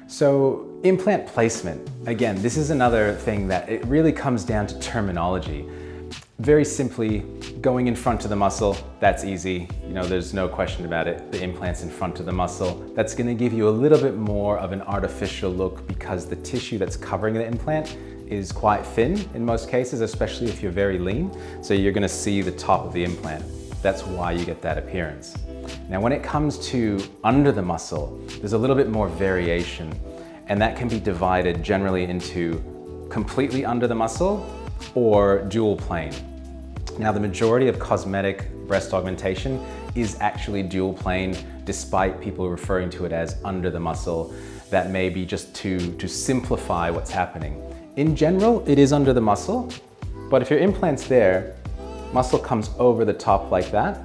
So implant placement, again, this is another thing that it really comes down to terminology. Very simply, going in front of the muscle, that's easy. You know, there's no question about it. The implant's in front of the muscle. That's gonna give you a little bit more of an artificial look because the tissue that's covering the implant is quite thin in most cases, especially if you're very lean. So you're gonna see the top of the implant. That's why you get that appearance. Now, when it comes to under the muscle, there's a little bit more variation, and that can be divided generally into completely under the muscle or dual plane. Now, the majority of cosmetic breast augmentation is actually dual plane, despite people referring to it as under the muscle. That may be just to simplify what's happening. In general, it is under the muscle, but if your implant's there, muscle comes over the top like that,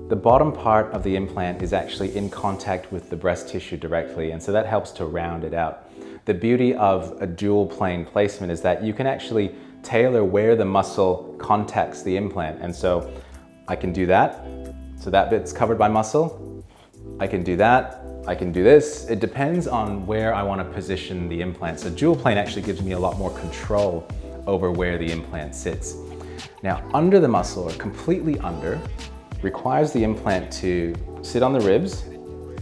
the bottom part of the implant is actually in contact with the breast tissue directly, and so that helps to round it out. The beauty of a dual plane placement is that you can actually tailor where the muscle contacts the implant, and so I can do that, so that bit's covered by muscle. I can do that, I can do this. It depends on where I want to position the implant. So dual plane actually gives me a lot more control over where the implant sits. Now, under the muscle, or completely under, requires the implant to sit on the ribs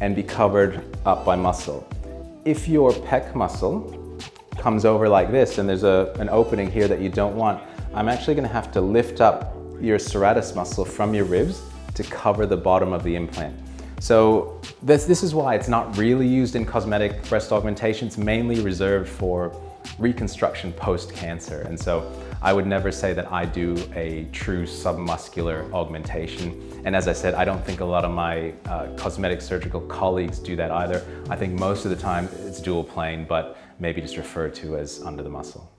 and be covered up by muscle. If your pec muscle comes over like this and there's an opening here that you don't want, I'm actually going to have to lift up your serratus muscle from your ribs to cover the bottom of the implant. So this is why it's not really used in cosmetic breast augmentation. It's mainly reserved for reconstruction post-cancer. And so I would never say that I do a true submuscular augmentation. And as I said, I don't think a lot of my cosmetic surgical colleagues do that either. I think most of the time it's dual plane, but maybe just referred to as under the muscle.